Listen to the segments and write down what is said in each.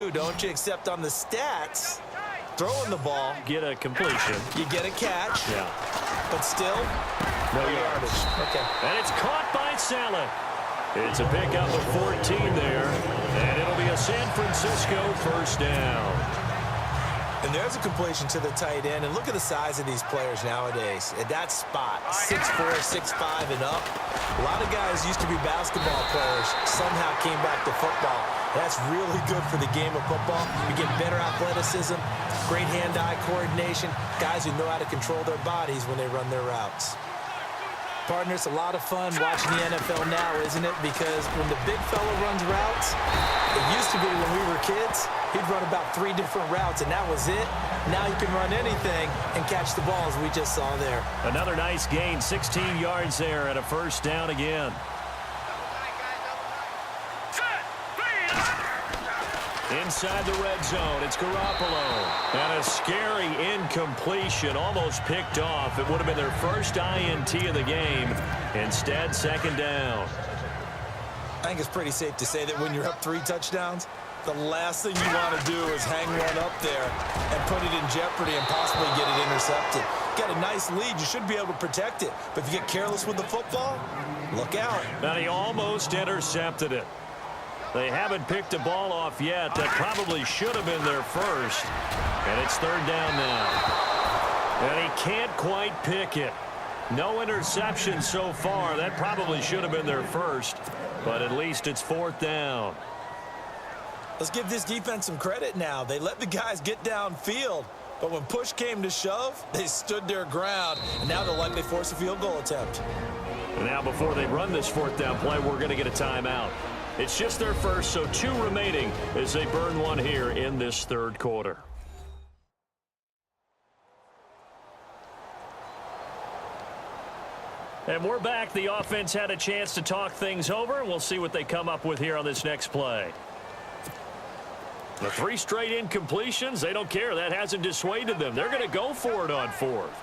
Don't you? Except on the stats, throwing the ball, get a completion. You get a catch. Yeah. But still, no yardage. Okay. And it's caught by Saleh. It's a pickup of 14 there. And it'll be a San Francisco first down. And there's a completion to the tight end. And look at the size of these players nowadays. At that spot, 6'4", 6'5", and up. A lot of guys used to be basketball players, somehow came back to football. That's really good for the game of football. You get better athleticism, great hand-eye coordination, guys who know how to control their bodies when they run their routes. Partner, it's a lot of fun watching the NFL now, isn't it? Because when the big fella runs routes, it used to be when we were kids, he'd run about 3 different routes, and that was it. Now you can run anything and catch the ball, as we just saw there. Another nice gain, 16 yards there, and a first down again. Inside the red zone, it's Garoppolo. And a scary incompletion, almost picked off. It would have been their first INT of the game. Instead, second down. I think it's pretty safe to say that when you're up 3 touchdowns, the last thing you want to do is hang one up there and put it in jeopardy and possibly get it intercepted. Got a nice lead. You should be able to protect it. But if you get careless with the football, look out. And he almost intercepted it. They haven't picked a ball off yet. That probably should have been their first. And it's third down now. And he can't quite pick it. No interception so far. That probably should have been their first. But at least it's fourth down. Let's give this defense some credit now. They let the guys get downfield. But when push came to shove, they stood their ground. And now they'll likely force a field goal attempt. And now before they run this fourth down play, we're going to get a timeout. It's just their first, so 2 remaining as they burn one here in this third quarter. And we're back. The offense had a chance to talk things over, and we'll see what they come up with here on this next play. The 3 straight incompletions, they don't care. That hasn't dissuaded them. They're going to go for it on fourth.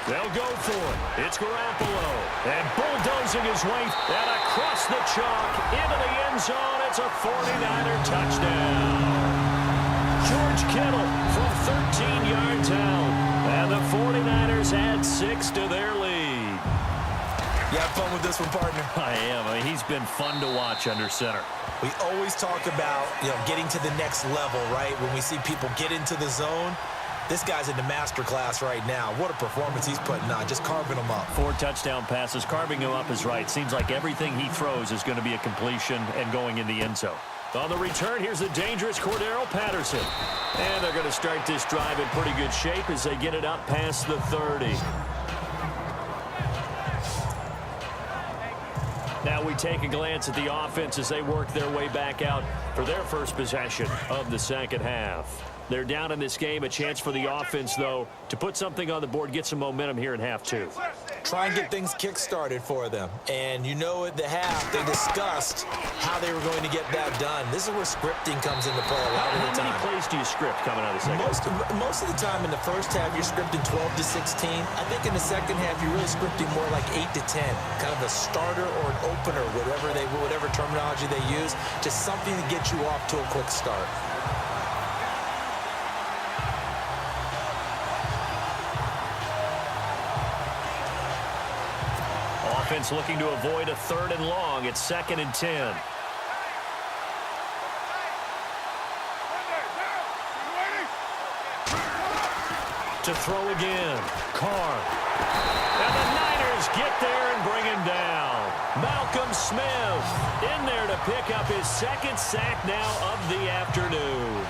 They'll go for it. It's Garoppolo. And bulldozing his way and across the chalk into the end zone. It's a 49er touchdown. George Kittle from 13 yards out. And the 49ers add 6 to their lead. You have fun with this one, partner? I am. I mean, he's been fun to watch under center. We always talk about, getting to the next level, right? When we see people get into the zone. This guy's in the master class right now. What a performance he's putting on, just carving them up. 4 touchdown passes. Carving him up is right. Seems like everything he throws is going to be a completion and going in the end zone. On the return, here's the dangerous Cordero Patterson. And they're going to start this drive in pretty good shape as they get it up past the 30. Now we take a glance at the offense as they work their way back out for their first possession of the second half. They're down in this game. A chance for the offense, though, to put something on the board, get some momentum here in half 2. Try and get things kick-started for them. And at the half, they discussed how they were going to get that done. This is where scripting comes into play a lot of the time. How many plays do you script coming out of the second half? Most of the time in the first half, you're scripting 12 to 16. I think in the second half, you're really scripting more like 8 to 10. Kind of a starter or an opener, whatever terminology they use. Just something to get you off to a quick start. Offense looking to avoid a 3rd and long. It's 2nd and 10. To throw again. Carr. And the Niners get there and bring him down. Malcolm Smith in there to pick up his 2nd sack now of the afternoon.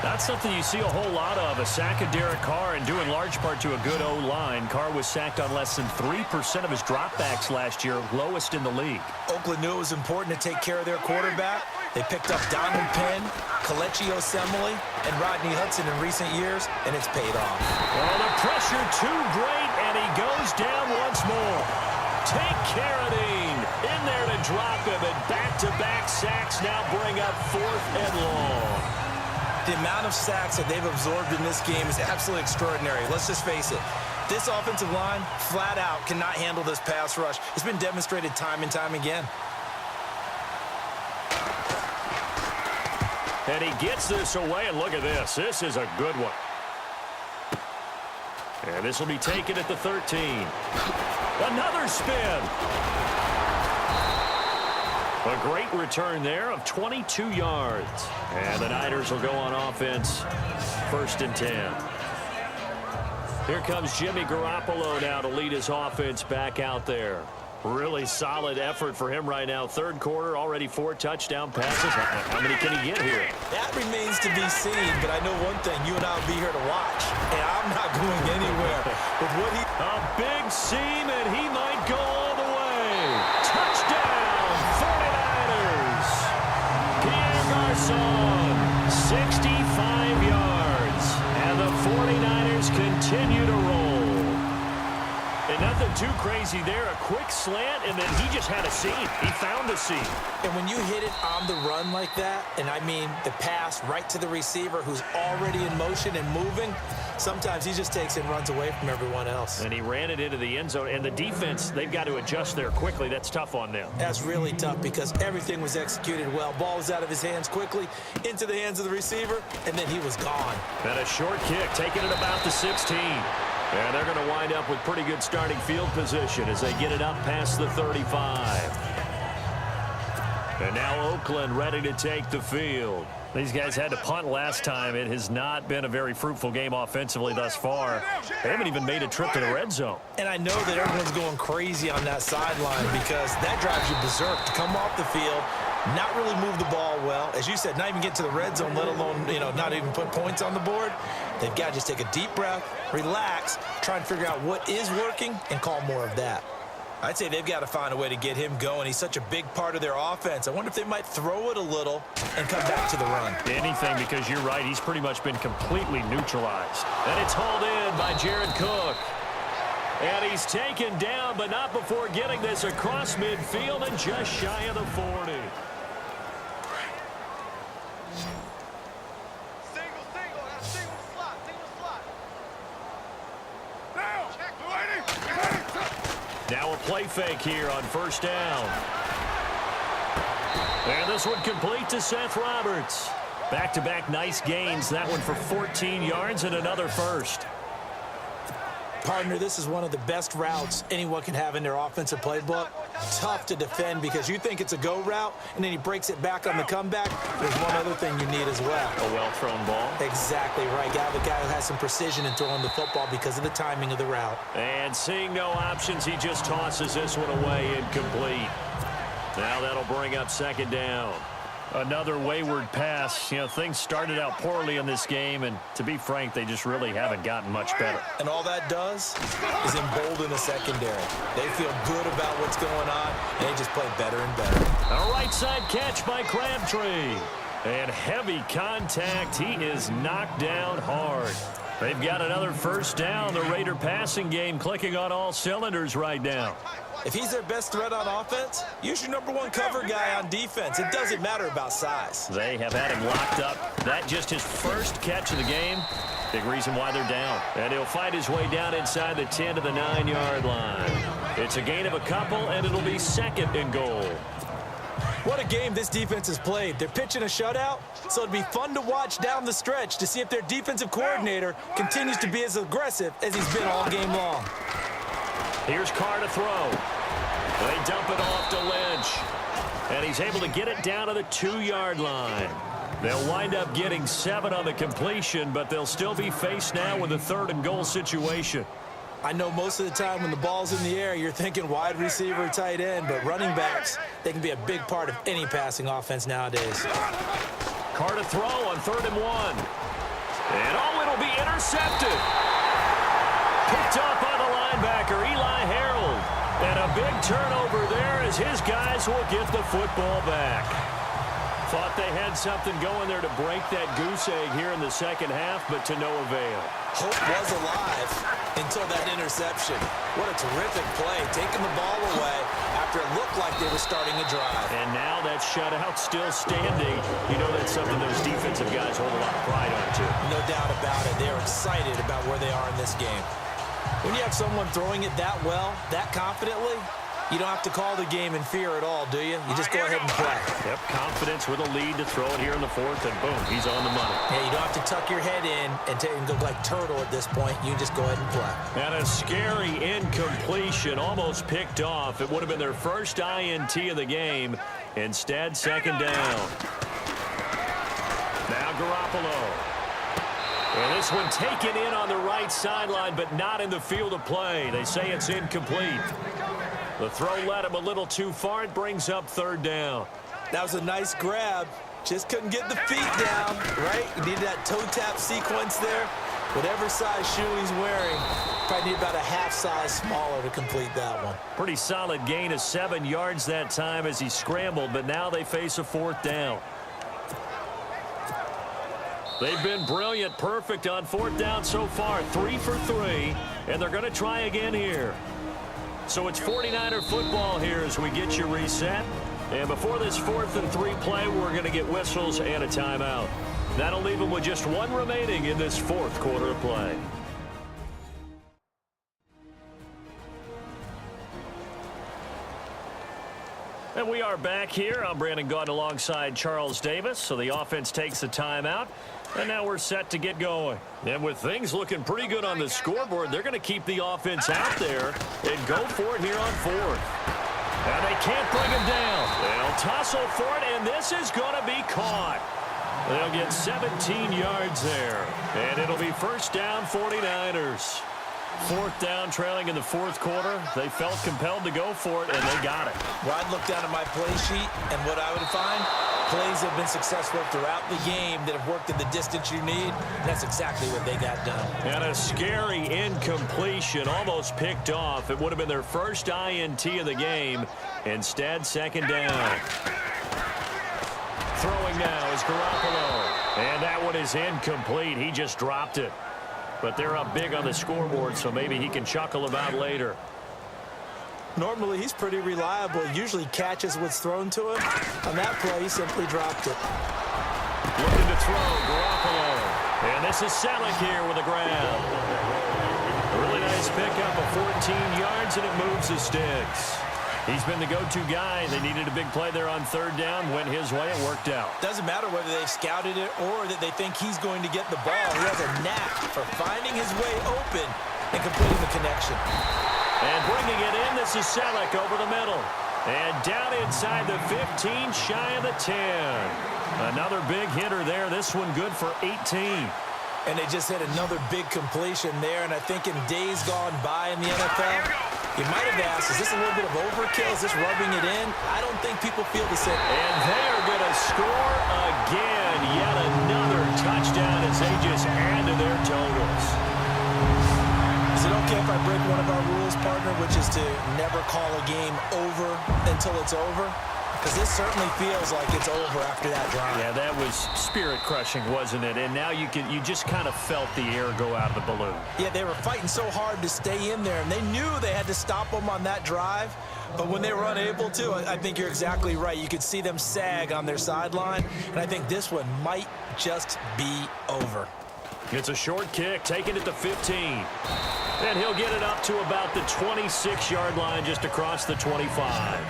That's something you see a whole lot of, a sack of Derek Carr, and due in large part to a good O-line. Carr was sacked on less than 3% of his dropbacks last year, lowest in the league. Oakland knew it was important to take care of their quarterback. They picked up Donald Penn, Kelechi Osemele, and Rodney Hudson in recent years, and it's paid off. Well, the pressure too great, and he goes down once more. Take Carradine in there to drop him, and back-to-back sacks now bring up 4th and long. The amount of sacks that they've absorbed in this game is absolutely extraordinary. Let's just face it. This offensive line, flat out, cannot handle this pass rush. It's been demonstrated time and time again. And he gets this away, and look at this. This is a good one. And this will be taken at the 13. Another spin. A great return there of 22 yards. And the Niners will go on offense, 1st and 10. Here comes Jimmy Garoppolo now to lead his offense back out there. Really solid effort for him right now. 3rd quarter, already 4 touchdown passes. How many can he get here? That remains to be seen, but I know one thing. You and I will be here to watch, and I'm not going anywhere. With what A big seam, and he might go all the way. Touchdown, 49ers. Pierre Garçon, 65 yards. And the 49ers continue to roll. And nothing too crazy there. A quick slant, and then he just had a seam. He found a seam. And when you hit it on the run like that, and I mean the pass right to the receiver who's already in motion and moving, sometimes he just takes it and runs away from everyone else. And he ran it into the end zone. And the defense, they've got to adjust there quickly. That's tough on them. That's really tough because everything was executed well. Ball was out of his hands quickly, into the hands of the receiver, and then he was gone. And a short kick, taking it about the 16. And they're going to wind up with pretty good starting field position as they get it up past the 35. And now Oakland ready to take the field. These guys had to punt last time. It has not been a very fruitful game offensively thus far. They haven't even made a trip to the red zone. And I know that everyone's going crazy on that sideline because that drives you berserk to come off the field, not really move the ball well. As you said, not even get to the red zone, let alone, not even put points on the board. They've got to just take a deep breath, relax, try and figure out what is working, and call more of that. I'd say they've got to find a way to get him going. He's such a big part of their offense. I wonder if they might throw it a little and come back to the run. Anything, because you're right. He's pretty much been completely neutralized. And it's hauled in by Jared Cook. And he's taken down, but not before getting this across midfield and just shy of the 40. Now a play fake here on 1st down. And this one complete to Seth Roberts. Back-to-back nice gains. That one for 14 yards and another first. Partner, this is one of the best routes anyone can have in their offensive playbook. Tough to defend because you think it's a go route, and then he breaks it back on the comeback. There's one other thing you need as well. A well-thrown ball. Exactly right. You have a guy who has some precision in throwing the football because of the timing of the route. And seeing no options, he just tosses this one away incomplete. Now that'll bring up 2nd down. Another wayward pass. Things started out poorly in this game, and to be frank, they just really haven't gotten much better. And all that does is embolden the secondary. They feel good about what's going on, and they just play better and better. A right side catch by Crabtree. And heavy contact. He is knocked down hard. They've got another 1st down. The Raider passing game clicking on all cylinders right now. If he's their best threat on offense, use your #1 cover guy on defense. It doesn't matter about size. They have had him locked up. That just his first catch of the game. Big reason why they're down. And he'll fight his way down inside the 10 to the 9-yard line. It's a gain of a couple, and it'll be 2nd and goal. What a game this defense has played. They're pitching a shutout, so it'd be fun to watch down the stretch to see if their defensive coordinator continues to be as aggressive as he's been all game long. Here's Carr to throw. They dump it off to Lynch. And he's able to get it down to the 2-yard line. They'll wind up getting 7 on the completion, but they'll still be faced now with a 3rd and goal situation. I know most of the time when the ball's in the air, you're thinking wide receiver, tight end, but running backs, they can be a big part of any passing offense nowadays. Carr to throw on 3rd and 1. And it'll be intercepted. Picked up by the linebacker, Eli Harold. And a big turnover there as his guys will get the football back. Thought they had something going there to break that goose egg here in the 2nd half, but to no avail. Hope was alive until that interception. What a terrific play, taking the ball away after it looked like they were starting a drive. And now that shutout still standing. You know that's something those defensive guys hold a lot of pride on, too. No doubt about it. They're excited about where they are in this game. When you have someone throwing it that well, that confidently, You don't have to call the game in fear at all, do you? You just go ahead and play. Yep, confidence with a lead to throw it here in the fourth, and boom, he's on the money. Yeah, you don't have to tuck your head in and go like turtle at this point. You just go ahead and play. And a scary incompletion, almost picked off. It would have been their first INT of the game. Instead, second down. Now Garoppolo. And this one taken in on the right sideline, but not in the field of play. They say it's incomplete. The throw led him a little too far. It brings up third down. That was a nice grab. Just couldn't get the feet down, right? You needed that toe tap sequence there. Whatever size shoe he's wearing, probably need about a half size smaller to complete that one. Pretty solid gain of 7 yards that time as he scrambled, but now they face a fourth down. They've been brilliant, perfect on fourth down so far, 3 for 3, and they're going to try again here. So it's 49er football here as we get you reset. And before this 4th and 3 play, we're going to get whistles and a timeout. That'll leave them with just one remaining in this fourth quarter of play. And we are back here. I'm Brandon Gaudin alongside Charles Davis. So the offense takes the timeout. And now we're set to get going. And with things looking pretty good on the scoreboard, they're going to keep the offense out there and go for it here on fourth. And they can't bring him down. They'll tussle for it, and this is going to be caught. They'll get 17 yards there. And it'll be first down 49ers. Fourth down, trailing in the fourth quarter. They felt compelled to go for it, and they got it. Well, I'd look down at my play sheet, and what I would find, plays have been successful throughout the game that have worked in the distance you need, and that's exactly what they got done. And a scary incompletion, almost picked off. It would have been their first INT of the game. Instead, second down. Throwing now is Garoppolo. And that one is incomplete. He just dropped it. But they're up big on the scoreboard, so maybe he can chuckle about later. Normally, he's pretty reliable. Usually catches what's thrown to him. On that play, he simply dropped it. Looking to throw, Garoppolo. And this is Selleck here with a grab. A really nice pickup of 14 yards, and it moves the sticks. He's been the go-to guy. They needed a big play there on third down. Went his way. It worked out. Doesn't matter whether they've scouted it or that they think he's going to get the ball. He has a knack for finding his way open and completing the connection. And bringing it in, this is Selleck over the middle. And down inside the 15, shy of the 10. Another big hitter there. This one good for 18. And they just hit another big completion there. And I think in days gone by in the NFL, you might have asked, is this a little bit of overkill? Is this rubbing it in? I don't think people feel the same. And they are going to score again. Yet another touchdown as they just add to their totals. Is it okay if I break one of our rules, partner, which is to never call a game over until it's over? Because this certainly feels like it's over after that drive. Yeah, that was spirit-crushing, wasn't it? And now you just kind of felt the air go out of the balloon. Yeah, they were fighting so hard to stay in there, and they knew they had to stop them on that drive. But when they were unable to, I think you're exactly right. You could see them sag on their sideline, and I think this one might just be over. It's a short kick, taking it to 15. And he'll get it up to about the 26-yard line, just across the 25.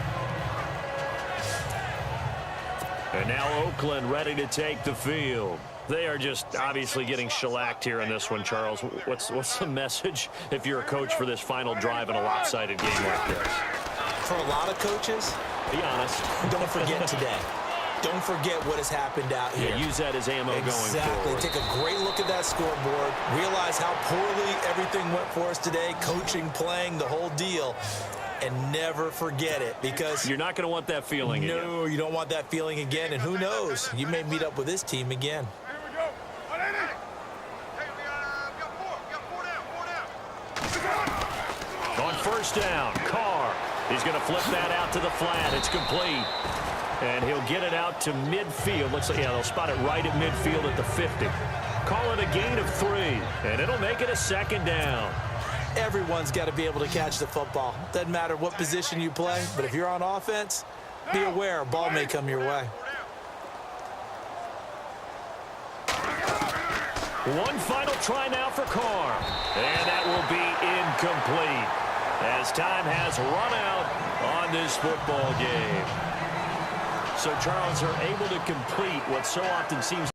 And now Oakland ready to take the field. They are just obviously getting shellacked here in this one, Charles. What's the message if you're a coach for this final drive in a lopsided game like this? For a lot of coaches, be honest, don't forget today. Don't forget what has happened out here. Yeah, use that as ammo going forward. Exactly. Take a great look at that scoreboard. Realize how poorly everything went for us today. Coaching, playing, the whole deal. And never forget it, because you're not going to want that feeling again. No, you don't want that feeling again. And who knows? You may meet up with this team again. Here we go. Hey, we got four down. On first down, Carr. He's going to flip that out to the flat. It's complete. And he'll get it out to midfield. Looks like, yeah, they'll spot it right at midfield at the 50. Call it a gain of 3, and it'll make it a second down. Everyone's got to be able to catch the football. Doesn't matter what position you play, but if you're on offense, be aware a ball may come your way. One final try now for Carr. And that will be incomplete. as time has run out on this football game. So, Charles, are able to complete what so often seems